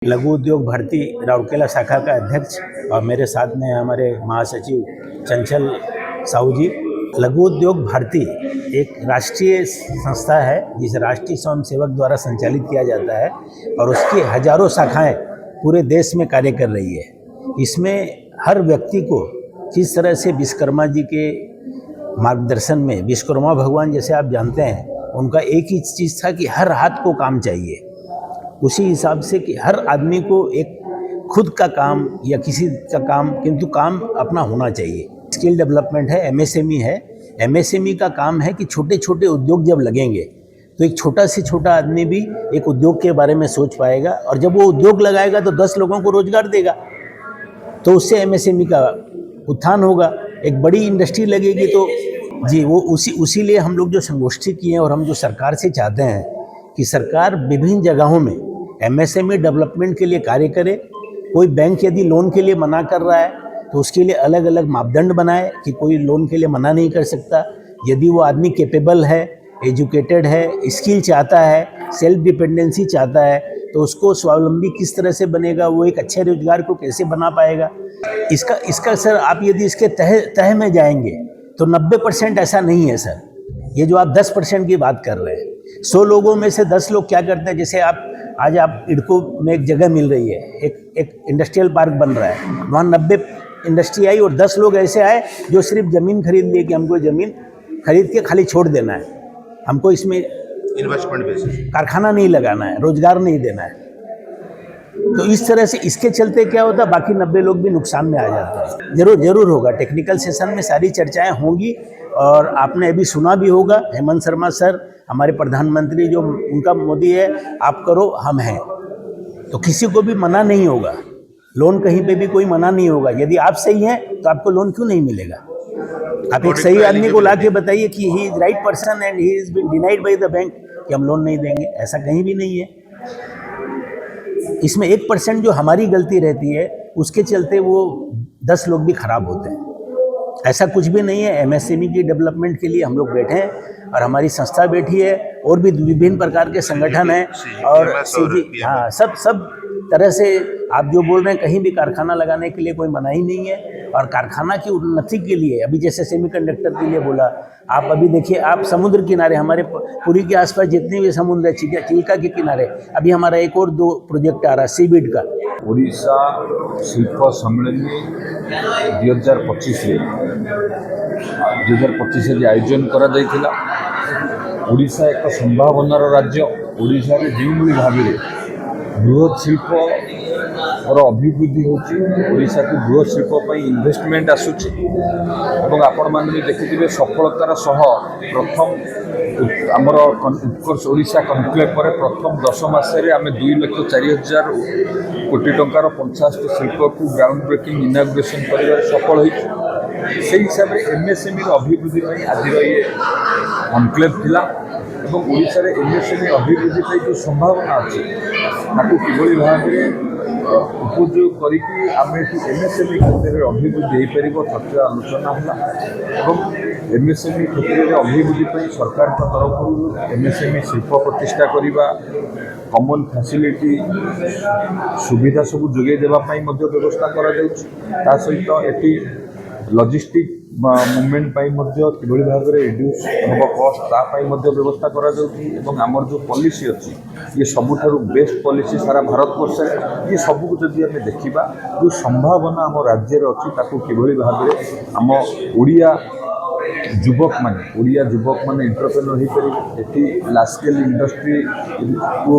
लघु उद्योग भारती राउरकेला शाखा का अध्यक्ष और मेरे साथ में हमारे महासचिव चंचल साहू जी। लघु उद्योग भारती एक राष्ट्रीय संस्था है जिसे राष्ट्रीय स्वयंसेवक द्वारा संचालित किया जाता है और उसकी हजारों शाखाएं पूरे देश में कार्य कर रही है। इसमें हर व्यक्ति को किस तरह से विश्वकर्मा जी के मार्गदर्शन में, विश्वकर्मा भगवान जैसे आप जानते हैं, उनका एक ही चीज़ था कि हर हाथ को काम चाहिए। उसी हिसाब से कि हर आदमी को एक खुद का काम या किसी का काम, किंतु काम अपना होना चाहिए। स्किल डेवलपमेंट है, एमएसएमई है। एमएसएमई का काम है कि छोटे छोटे उद्योग जब लगेंगे तो एक छोटा से छोटा आदमी भी एक उद्योग के बारे में सोच पाएगा और जब वो उद्योग लगाएगा तो 10 लोगों को रोजगार देगा, तो उससे एमएसएमई का उत्थान होगा। एक बड़ी इंडस्ट्री लगेगी तो जी वो उसी लिए हम लोग जो संगोष्ठी किए हैं और हम जो सरकार से चाहते हैं कि सरकार विभिन्न जगहों में एमएसएमई डेवलपमेंट के लिए कार्य करे। कोई बैंक यदि लोन के लिए मना कर रहा है तो उसके लिए अलग अलग मापदंड बनाए कि कोई लोन के लिए मना नहीं कर सकता। यदि वो आदमी कैपेबल है, एजुकेटेड है, स्किल चाहता है, सेल्फ डिपेंडेंसी चाहता है, तो उसको स्वावलंबी किस तरह से बनेगा, वो एक अच्छे रोजगार को कैसे बना पाएगा। इसका सर आप यदि इसके तह में जाएंगे तो 90% ऐसा नहीं है सर। ये जो आप 10% की बात कर रहे हैं, 100 लोगों में से 10 लोग क्या करते हैं। जैसे आज आप इडको में एक जगह मिल रही है, एक इंडस्ट्रियल पार्क बन रहा है, वहाँ 90 इंडस्ट्री आई और 10 लोग ऐसे आए जो सिर्फ ज़मीन खरीद लिए कि हमको ज़मीन खरीद के खाली छोड़ देना है, हमको इसमें इन्वेस्टमेंट बेसिस कारखाना नहीं लगाना है, रोजगार नहीं देना है। तो इस तरह से इसके चलते क्या होता है, बाकी 90 लोग भी नुकसान में आ जाते हैं। जरूर होगा, टेक्निकल सेशन में सारी चर्चाएं होंगी और आपने अभी सुना भी होगा, हेमंत शर्मा सर हमारे प्रधानमंत्री जो उनका मोदी है, आप करो हम हैं, तो किसी को भी मना नहीं होगा। लोन कहीं पे भी कोई मना नहीं होगा। यदि आप सही हैं तो आपको लोन क्यों नहीं मिलेगा। आप एक सही आदमी को ला के बताइए कि he is right person and he is been denied by the bank कि हम लोन नहीं देंगे, ऐसा कहीं भी नहीं है। इसमें 1% जो हमारी गलती रहती है उसके चलते वो 10 लोग भी खराब होते हैं। ऐसा कुछ भी नहीं है। एमएसएमई की डेवलपमेंट के लिए हम लोग बैठे हैं और हमारी संस्था बैठी है और भी विभिन्न प्रकार के संगठन हैं और सीजी, हाँ, सब तरह से आप जो बोल रहे हैं, कहीं भी कारखाना लगाने के लिए कोई मनाही नहीं है। और कारखाना की उन्नति के लिए, अभी जैसे सेमीकंडक्टर के लिए बोला, आप अभी देखिए, आप समुद्र किनारे, हमारे पुरी के आसपास जितने भी समुद्र है, चिल्का के किनारे अभी हमारा एक और 2 प्रोजेक्ट आ रहा है सीबीड का। ओडिशा शिल्प सम्मेलन 2025 आयोजन करा जायतिला। ओडिशा एक संभावनार राज्य। ओडिशा रे जो भाव में बृहत शिल्प और अभिवृद्धि होची, ओडिशा को बृहत शिल्प पर इन्वेस्टमेंट आसुची और आपण माने भी देखिथिबे सफलतार सह प्रथम आमर उत्कर्ष ओडिशा कनक्लेव पर प्रथम 10 मासरे आम 2,04,000 कोटी टंकार 50 शिल्प को ग्राउंड ब्रेकिंग इनाग्रेशन कर सफल होती। से हिसाब से एमएसएमई अभिवृद्धि आज ये कनक्लेव थिला और ओडिशा रे एमएसएमई अभिवृद्धि जो संभावना अच्छी ताकू किभली भाव में उपयोग करके आम एमएसएमई क्षेत्र में अभिवृद्धि हो पार तथ्य आलोचना है और एमएसएमई क्षेत्र में अभिवृद्धि सरकार तरफ एमएसएमई शिल्प प्रतिष्ठा करने, कॉमन फैसिलिटी सुविधा सब जोगे देवाई व्यवस्था करा सहित एटी लॉजिस्टिक मूवमेंट किभली भाव में रिड्यूस हम कस्ट तापाई व्यवस्था करा आमर जो पॉलिसी अच्छी ये सबुठारु बेस्ट पॉलिसी सारा भारत वर्ष ये सबको जदि आम देखा जो संभावना आम राज्य अच्छी ताकू किभली भाव में आम ओडिया युवक माने एंटरप्रेन्योर हो पारे। ये लार्ज स्केल इंडस्ट्री को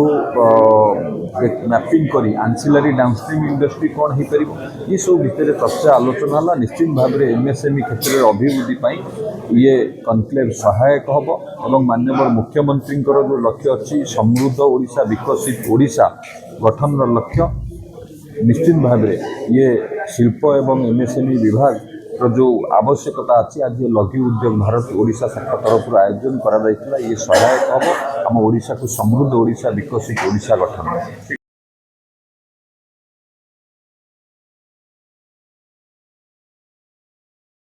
मैपिंग करी एंसिलरी डाउनस्ट्रीम इंडस्ट्री कौन हो पार, ये सब भितर चर्चा आलोचना है। निश्चित भाव में एमएसएमई क्षेत्र में अभिवृद्धि ये कनक्लेव सहायक हम और माननीय मुख्यमंत्री जो लक्ष्य अच्छी समृद्ध ओडिशा, विकसित ओडिशा गठन लक्ष्य, निश्चित भाव में ये शिल्प एवं एमएसएमई विभाग जो आवश्यकता अच्छी आज लघु उद्योग भारत ओडिशा शाखा तरफ आयोजन करा ये सहायक हम आम ओडिशा को समृद्ध ओडिशा, विकसित ओडिशा गठन।